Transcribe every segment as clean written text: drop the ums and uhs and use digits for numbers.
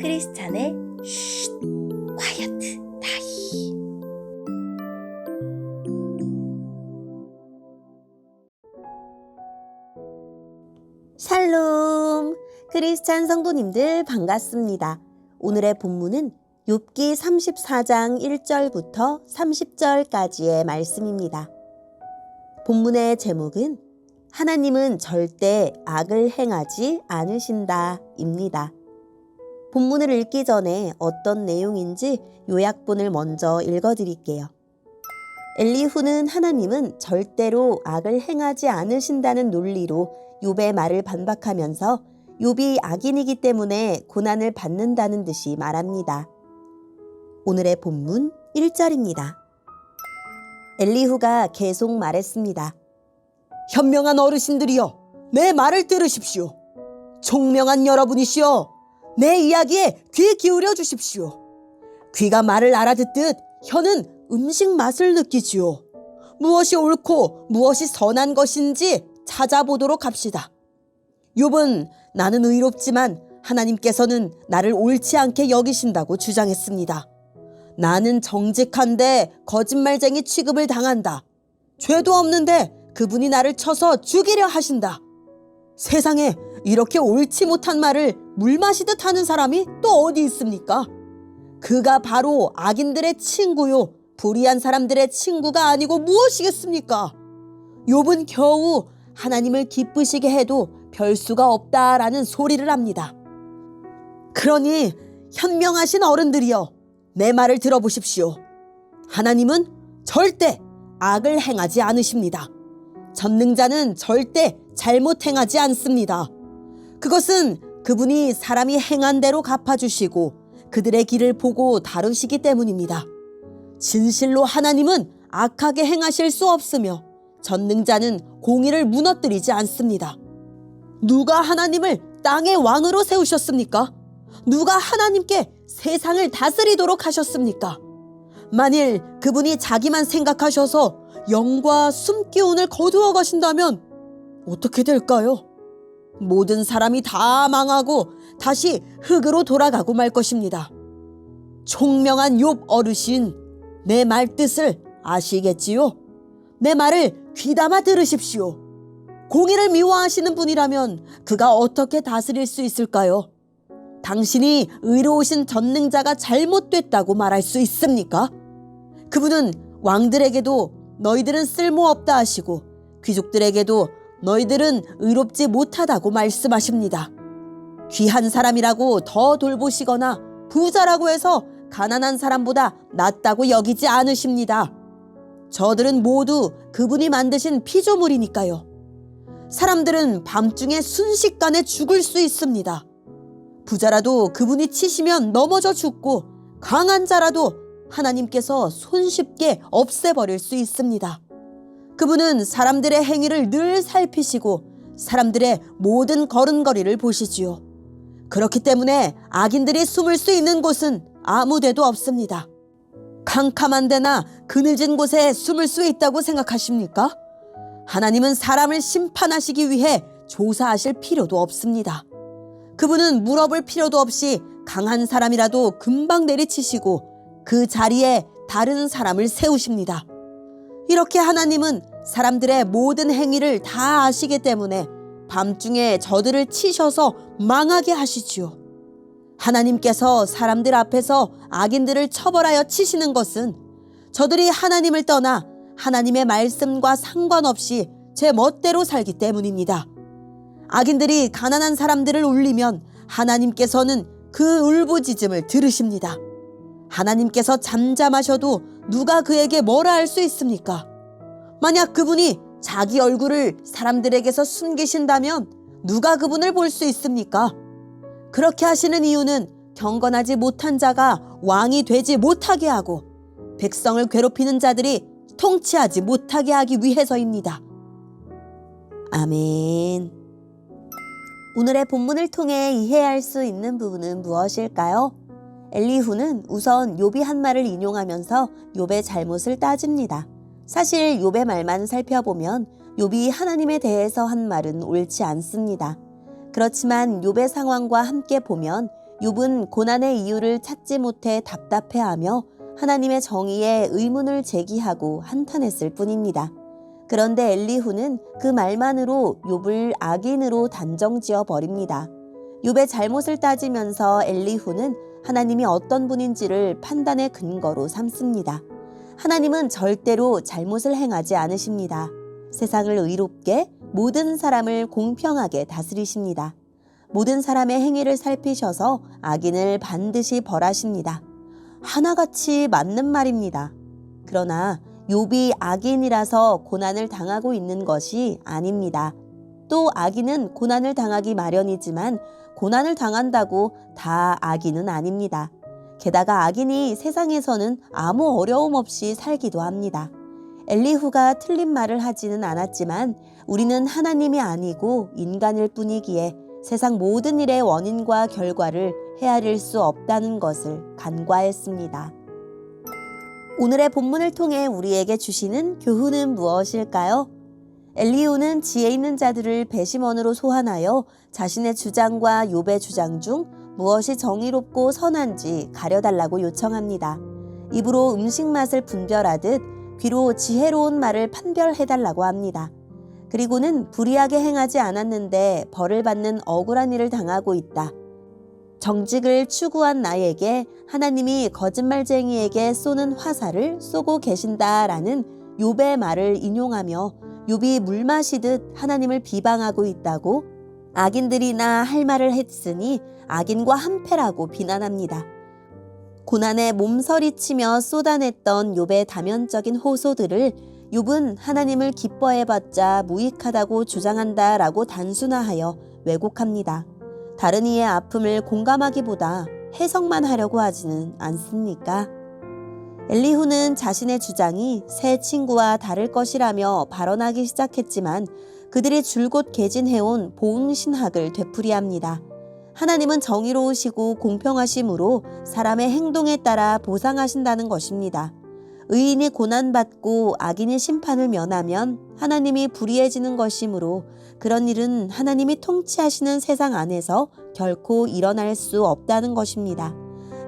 크리스찬의 쉿, quiet, 다이. 샬롬! 크리스찬 성도님들 반갑습니다. 오늘의 본문은 욥기 34장 1절부터 30절까지의 말씀입니다. 본문의 제목은 하나님은 절대 악을 행하지 않으신다 입니다. 본문을 읽기 전에 어떤 내용인지 요약본을 먼저 읽어드릴게요. 엘리후는 하나님은 절대로 악을 행하지 않으신다는 논리로 욥의 말을 반박하면서 욥이 악인이기 때문에 고난을 받는다는 듯이 말합니다. 오늘의 본문 1절입니다. 엘리후가 계속 말했습니다. 현명한 어르신들이여, 내 말을 들으십시오. 총명한 여러분이시여, 내 이야기에 귀 기울여 주십시오. 귀가 말을 알아듣듯 혀는 음식 맛을 느끼지요. 무엇이 옳고 무엇이 선한 것인지 찾아보도록 합시다. 욥은 나는 의롭지만 하나님께서는 나를 옳지 않게 여기신다고 주장했습니다. 나는 정직한데 거짓말쟁이 취급을 당한다. 죄도 없는데 그분이 나를 쳐서 죽이려 하신다. 세상에 이렇게 옳지 못한 말을 물 마시듯 하는 사람이 또 어디 있습니까? 그가 바로 악인들의 친구요, 불의한 사람들의 친구가 아니고 무엇이겠습니까? 욥은 겨우 하나님을 기쁘시게 해도 별 수가 없다라는 소리를 합니다. 그러니 현명하신 어른들이여, 내 말을 들어보십시오. 하나님은 절대 악을 행하지 않으십니다. 전능자는 절대 잘못 행하지 않습니다. 그것은 그분이 사람이 행한 대로 갚아주시고 그들의 길을 보고 다루시기 때문입니다. 진실로 하나님은 악하게 행하실 수 없으며 전능자는 공의를 무너뜨리지 않습니다. 누가 하나님을 땅의 왕으로 세우셨습니까? 누가 하나님께 세상을 다스리도록 하셨습니까? 만일 그분이 자기만 생각하셔서 영과 숨기운을 거두어 가신다면 어떻게 될까요? 모든 사람이 다 망하고 다시 흙으로 돌아가고 말 것입니다. 총명한 욥 어르신, 내 말 뜻을 아시겠지요? 내 말을 귀담아 들으십시오. 공의를 미워하시는 분이라면 그가 어떻게 다스릴 수 있을까요? 당신이 의로우신 전능자가 잘못됐다고 말할 수 있습니까? 그분은 왕들에게도 너희들은 쓸모없다 하시고 귀족들에게도 너희들은 의롭지 못하다고 말씀하십니다. 귀한 사람이라고 더 돌보시거나 부자라고 해서 가난한 사람보다 낫다고 여기지 않으십니다. 저들은 모두 그분이 만드신 피조물이니까요. 사람들은 밤중에 순식간에 죽을 수 있습니다. 부자라도 그분이 치시면 넘어져 죽고 강한 자라도 하나님께서 손쉽게 없애버릴 수 있습니다. 그분은 사람들의 행위를 늘 살피시고 사람들의 모든 걸음걸이를 보시지요. 그렇기 때문에 악인들이 숨을 수 있는 곳은 아무 데도 없습니다. 캄캄한 데나 그늘진 곳에 숨을 수 있다고 생각하십니까? 하나님은 사람을 심판하시기 위해 조사하실 필요도 없습니다. 그분은 물어볼 필요도 없이 강한 사람이라도 금방 내리치시고 그 자리에 다른 사람을 세우십니다. 이렇게 하나님은 사람들의 모든 행위를 다 아시기 때문에 밤중에 저들을 치셔서 망하게 하시지요. 하나님께서 사람들 앞에서 악인들을 처벌하여 치시는 것은 저들이 하나님을 떠나 하나님의 말씀과 상관없이 제 멋대로 살기 때문입니다. 악인들이 가난한 사람들을 울리면 하나님께서는 그 울부짖음을 들으십니다. 하나님께서 잠잠하셔도 누가 그에게 뭐라 할 수 있습니까? 만약 그분이 자기 얼굴을 사람들에게서 숨기신다면 누가 그분을 볼 수 있습니까? 그렇게 하시는 이유는 경건하지 못한 자가 왕이 되지 못하게 하고 백성을 괴롭히는 자들이 통치하지 못하게 하기 위해서입니다. 아멘. 오늘의 본문을 통해 이해할 수 있는 부분은 무엇일까요? 엘리후는 우선 욥이 한 말을 인용하면서 욥의 잘못을 따집니다. 사실 욥의 말만 살펴보면 욥이 하나님에 대해서 한 말은 옳지 않습니다. 그렇지만 욥의 상황과 함께 보면 욥은 고난의 이유를 찾지 못해 답답해하며 하나님의 정의에 의문을 제기하고 한탄했을 뿐입니다. 그런데 엘리후는 그 말만으로 욥을 악인으로 단정지어 버립니다. 욥의 잘못을 따지면서 엘리후는 하나님이 어떤 분인지를 판단의 근거로 삼습니다. 하나님은 절대로 잘못을 행하지 않으십니다. 세상을 의롭게, 모든 사람을 공평하게 다스리십니다. 모든 사람의 행위를 살피셔서 악인을 반드시 벌하십니다. 하나같이 맞는 말입니다. 그러나 욥이 악인이라서 고난을 당하고 있는 것이 아닙니다. 또 악인은 고난을 당하기 마련이지만 고난을 당한다고 다 악인은 아닙니다. 게다가 악인이 세상에서는 아무 어려움 없이 살기도 합니다. 엘리후가 틀린 말을 하지는 않았지만 우리는 하나님이 아니고 인간일 뿐이기에 세상 모든 일의 원인과 결과를 헤아릴 수 없다는 것을 간과했습니다. 오늘의 본문을 통해 우리에게 주시는 교훈은 무엇일까요? 엘리후는 지혜 있는 자들을 배심원으로 소환하여 자신의 주장과 욥의 주장 중 무엇이 정의롭고 선한지 가려달라고 요청합니다. 입으로 음식 맛을 분별하듯 귀로 지혜로운 말을 판별해달라고 합니다. 그리고는 불의하게 행하지 않았는데 벌을 받는 억울한 일을 당하고 있다. 정직을 추구한 나에게 하나님이 거짓말쟁이에게 쏘는 화살을 쏘고 계신다라는 욥의 말을 인용하며 욥이 물 마시듯 하나님을 비방하고 있다고 악인들이나 할 말을 했으니 악인과 한패라고 비난합니다. 고난에 몸서리치며 쏟아냈던 욥의 다면적인 호소들을 욥은 하나님을 기뻐해봤자 무익하다고 주장한다라고 단순화하여 왜곡합니다. 다른 이의 아픔을 공감하기보다 해석만 하려고 하지는 않습니까? 엘리후는 자신의 주장이 새 친구와 다를 것이라며 발언하기 시작했지만 그들이 줄곧 개진해온 보응신학을 되풀이합니다. 하나님은 정의로우시고 공평하심으로 사람의 행동에 따라 보상하신다는 것입니다. 의인이 고난받고 악인이 심판을 면하면 하나님이 불의해지는 것이므로 그런 일은 하나님이 통치하시는 세상 안에서 결코 일어날 수 없다는 것입니다.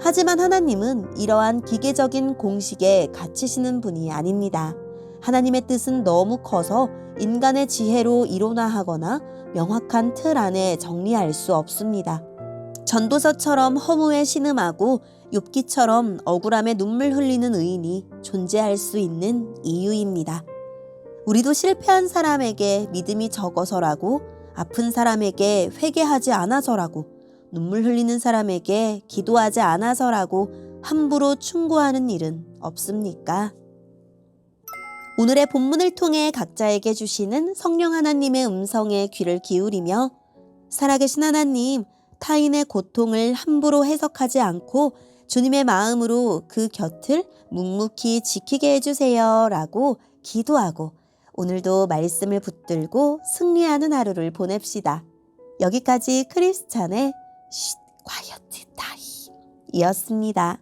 하지만 하나님은 이러한 기계적인 공식에 갇히시는 분이 아닙니다. 하나님의 뜻은 너무 커서 인간의 지혜로 이론화하거나 명확한 틀 안에 정리할 수 없습니다. 전도서처럼 허무에 신음하고 욥기처럼 억울함에 눈물 흘리는 의인이 존재할 수 있는 이유입니다. 우리도 실패한 사람에게 믿음이 적어서라고, 아픈 사람에게 회개하지 않아서라고, 눈물 흘리는 사람에게 기도하지 않아서라고 함부로 충고하는 일은 없습니까? 오늘의 본문을 통해 각자에게 주시는 성령 하나님의 음성에 귀를 기울이며 살아계신 하나님, 타인의 고통을 함부로 해석하지 않고 주님의 마음으로 그 곁을 묵묵히 지키게 해주세요 라고 기도하고 오늘도 말씀을 붙들고 승리하는 하루를 보냅시다. 여기까지 크리스찬의 쉿 콰이어트 타임 이었습니다.